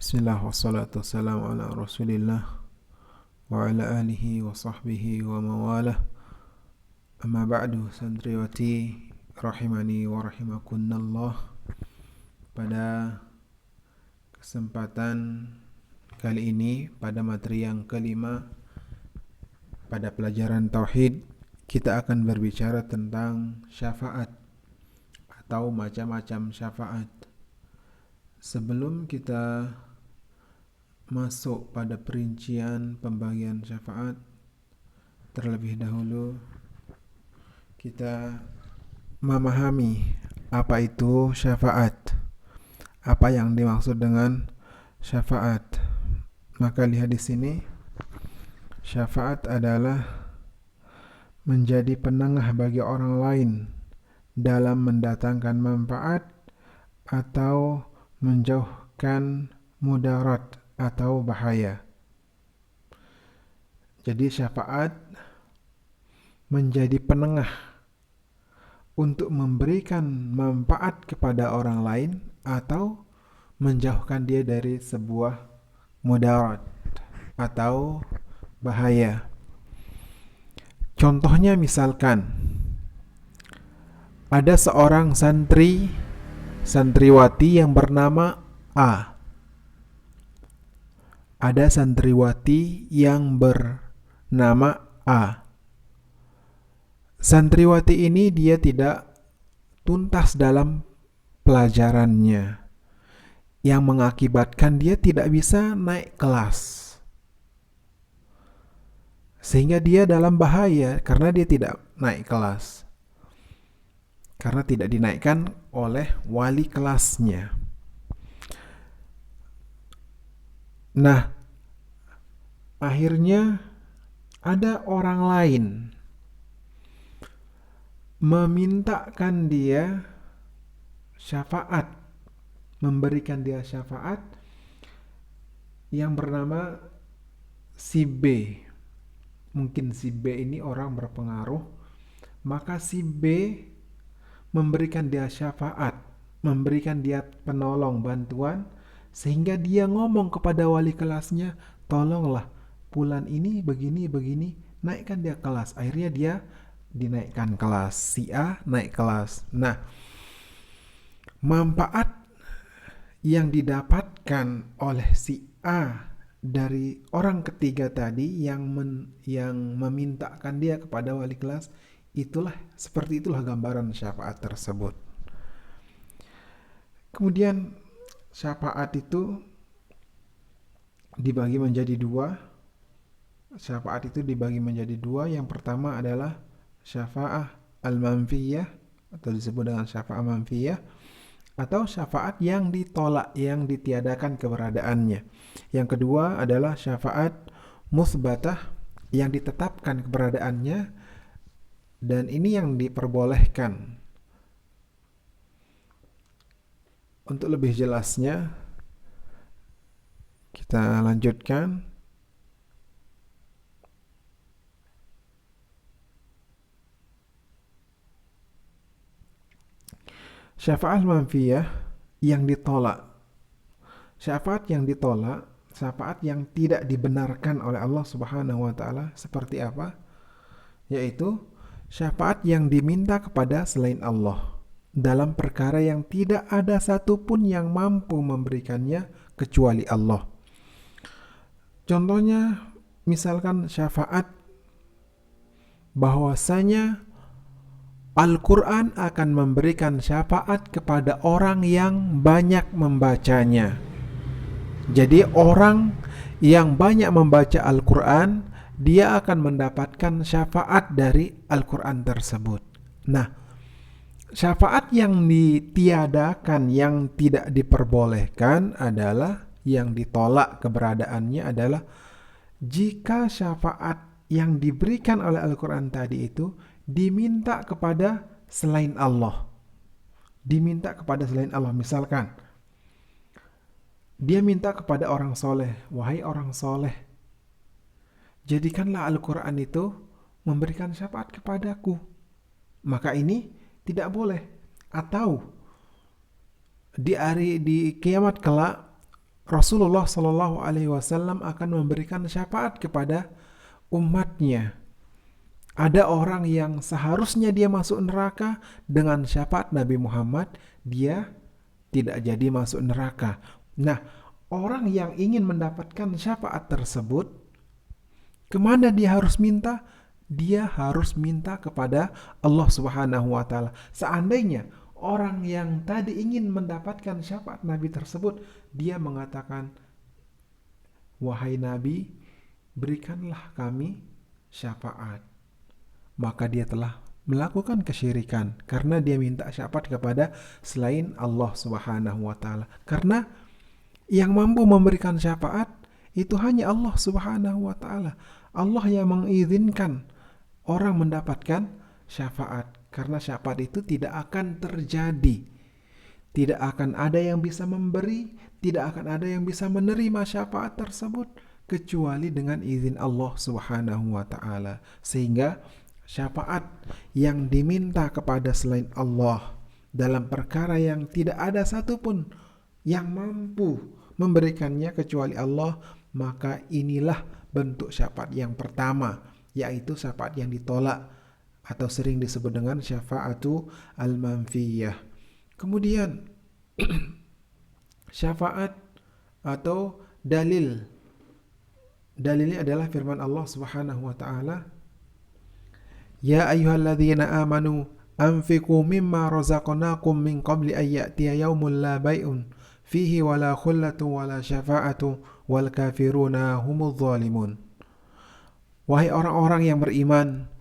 Bismillah wassalatu wassalamu ala rasulillah wa ala alihi wa sahbihi wa mawalah. Amma ba'du, santriwati rahimani wa rahimakunallah. Pada kesempatan kali ini, pada materi yang kelima pada pelajaran tauhid, kita akan berbicara tentang syafaat atau macam-macam syafaat. Sebelum kita masuk pada perincian pembagian syafaat, terlebih dahulu kita memahami apa itu syafaat, apa yang dimaksud dengan syafaat. Maka lihat di sini, syafaat adalah menjadi penengah bagi orang lain dalam mendatangkan manfaat atau menjauhkan mudarat atau bahaya. Jadi syafaat menjadi penengah untuk memberikan manfaat kepada orang lain atau menjauhkan dia dari sebuah mudarat atau bahaya. Contohnya misalkan ada seorang santriwati yang bernama A. Ada santriwati yang bernama A. Santriwati ini dia tidak tuntas dalam pelajarannya, yang mengakibatkan dia tidak bisa naik kelas, sehingga dia dalam bahaya karena dia tidak naik kelas, karena tidak dinaikkan oleh wali kelasnya. Nah, akhirnya ada orang lain memintakan dia syafaat, memberikan dia syafaat yang bernama si B. Mungkin si B ini orang berpengaruh, maka si B memberikan dia syafaat, memberikan dia penolong, bantuan, sehingga dia ngomong kepada wali kelasnya, tolonglah bulan ini begini, naikkan dia kelas. Akhirnya dia dinaikkan kelas, si A naik kelas. Nah, manfaat yang didapatkan oleh si A dari orang ketiga tadi yang memintakan dia kepada wali kelas, seperti itulah gambaran syafaat tersebut. Kemudian syafaat itu dibagi menjadi dua. Yang pertama adalah syafa'ah al-manfiyah, atau disebut dengan syafa'ah manfiyah, atau syafaat yang ditolak, yang ditiadakan keberadaannya. Yang kedua adalah syafaat musbatah, yang ditetapkan keberadaannya, dan ini yang diperbolehkan. Untuk lebih jelasnya, kita lanjutkan. Syafaat manfiyah yang ditolak. Syafaat yang ditolak, syafaat yang tidak dibenarkan oleh Allah Subhanahu wa taala seperti apa? Yaitu syafaat yang diminta kepada selain Allah dalam perkara yang tidak ada satupun yang mampu memberikannya kecuali Allah. Contohnya, misalkan syafaat bahwasanya Al-Quran akan memberikan syafaat kepada orang yang banyak membacanya. Jadi orang yang banyak membaca Al-Quran, dia akan mendapatkan syafaat dari Al-Quran tersebut. Nah, syafaat yang ditiadakan, yang tidak diperbolehkan adalah, yang ditolak keberadaannya adalah jika syafaat yang diberikan oleh Al-Quran tadi itu diminta kepada selain Allah. Misalkan dia minta kepada orang soleh, wahai orang soleh, jadikanlah Al-Quran itu memberikan syafaat kepadaku. Maka ini tidak boleh. Atau di kiamat kelak Rasulullah Shallallahu Alaihi Wasallam akan memberikan syafaat kepada umatnya. Ada orang yang seharusnya dia masuk neraka, dengan syafaat Nabi Muhammad dia tidak jadi masuk neraka. Nah, orang yang ingin mendapatkan syafaat tersebut, kemana dia harus minta? Dia harus minta kepada Allah Subhanahu wa Ta'ala. Seandainya orang yang tadi ingin mendapatkan syafaat Nabi tersebut, dia mengatakan, "Wahai Nabi, berikanlah kami syafaat," maka dia telah melakukan kesyirikan karena dia minta syafaat kepada selain Allah Subhanahu wa Ta'ala. Karena yang mampu memberikan syafaat itu hanya Allah Subhanahu wa Ta'ala. Allah yang mengizinkan orang mendapatkan syafaat, karena syafaat itu tidak akan terjadi. Tidak akan ada yang bisa memberi, tidak akan ada yang bisa menerima syafaat tersebut kecuali dengan izin Allah Subhanahu wa Ta'ala. Sehingga syafaat yang diminta kepada selain Allah dalam perkara yang tidak ada satupun yang mampu memberikannya kecuali Allah, maka inilah bentuk syafaat yang pertama, yaitu syafaat yang ditolak atau sering disebut dengan syafa'atu al-manfiyah. Kemudian syafaat atau dalil. Dalilnya adalah firman Allah Subhanahu wa Ta'ala, "Ya ayyuhalladzina amanu anfiqu mimma razaqnakum min qabli an ya'tiya yaumun la bai'un fihi wala khullatun wala syafa'atu wal kafiruna humudz zalimun." Wahai orang-orang yang beriman,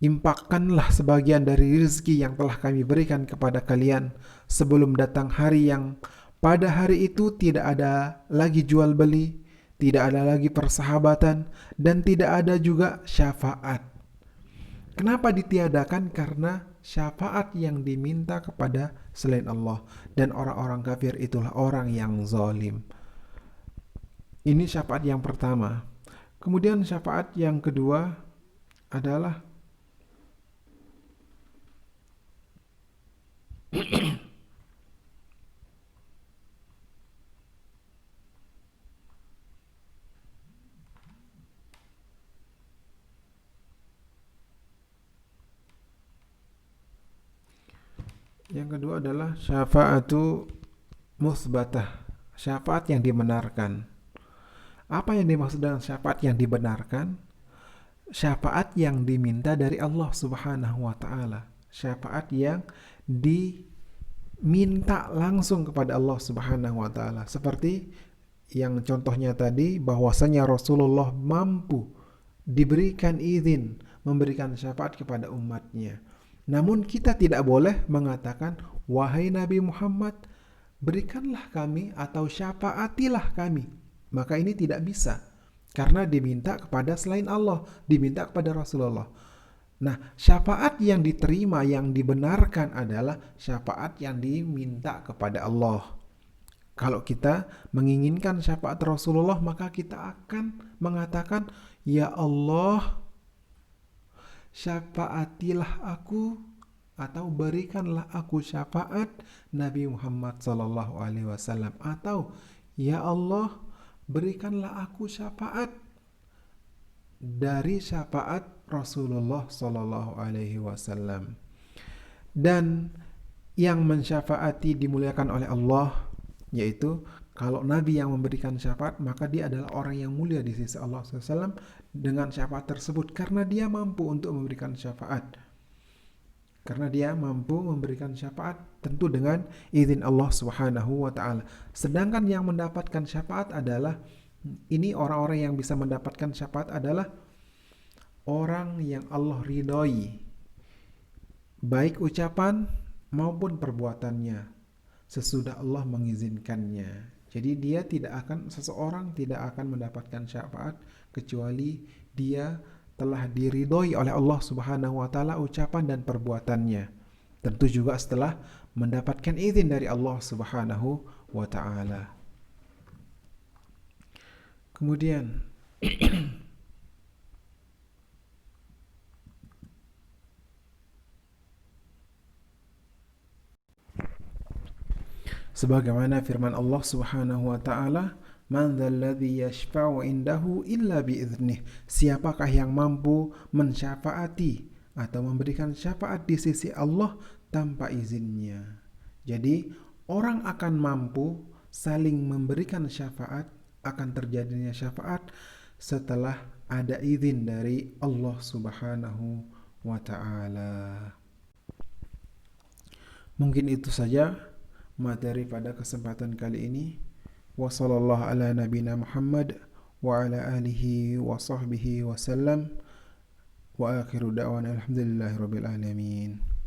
impakkanlah sebagian dari rezeki yang telah kami berikan kepada kalian sebelum datang hari yang pada hari itu tidak ada lagi jual beli, tidak ada lagi persahabatan, dan tidak ada juga syafaat. Kenapa ditiadakan? Karena syafaat yang diminta kepada selain Allah, dan orang-orang kafir itulah orang yang zalim. Ini syafaat yang pertama. Kemudian syafaat yang kedua adalah syafa'atu musbatah, syafaat yang dibenarkan. Apa yang dimaksud dengan syafaat yang dibenarkan? Syafaat yang diminta dari Allah Subhanahu wa Ta'ala, syafaat yang diminta langsung kepada Allah Subhanahu wa Ta'ala. Seperti yang contohnya tadi, bahwasanya Rasulullah mampu diberikan izin memberikan syafaat kepada umatnya. Namun kita tidak boleh mengatakan, "Wahai Nabi Muhammad, berikanlah kami atau syafaatilah kami." Maka ini tidak bisa, karena diminta kepada selain Allah, diminta kepada Rasulullah. Nah, syafaat yang diterima, yang dibenarkan adalah syafaat yang diminta kepada Allah. Kalau kita menginginkan syafaat Rasulullah, maka kita akan mengatakan, "Ya Allah, syafaatilah aku atau berikanlah aku syafaat Nabi Muhammad sallallahu alaihi wasallam," atau "Ya Allah, berikanlah aku syafaat dari syafaat Rasulullah sallallahu alaihi wasallam." Dan yang mensyafaati dimuliakan oleh Allah, yaitu kalau Nabi yang memberikan syafaat, maka dia adalah orang yang mulia di sisi Allah SAW dengan syafaat tersebut, karena dia mampu untuk memberikan syafaat. Karena dia mampu memberikan syafaat tentu dengan izin Allah Subhanahu wa Ta'ala. Sedangkan yang mendapatkan syafaat adalah, ini orang-orang yang bisa mendapatkan syafaat adalah orang yang Allah ridhoi, baik ucapan maupun perbuatannya, sesudah Allah mengizinkannya. Jadi seseorang tidak akan mendapatkan syafaat kecuali dia telah diridhoi oleh Allah Subhanahu wa Ta'ala ucapan dan perbuatannya. Tentu juga setelah mendapatkan izin dari Allah Subhanahu wa Ta'ala. Kemudian Sebagaimana firman Allah Subhanahu wa taala, "Man dzalladzi yashfa'u indahu illa biiznih." Siapakah yang mampu mensyafaati atau memberikan syafaat di sisi Allah tanpa izinnya? Jadi, orang akan mampu saling memberikan syafaat, akan terjadinya syafaat setelah ada izin dari Allah Subhanahu wa taala. Mungkin itu saja materi pada kesempatan kali ini. Wa sallallahu ala nabina Muhammad wa ala alihi wa sahbihi wa sallam. Wa akhiru da'wana alhamdulillahi rabbil alamin.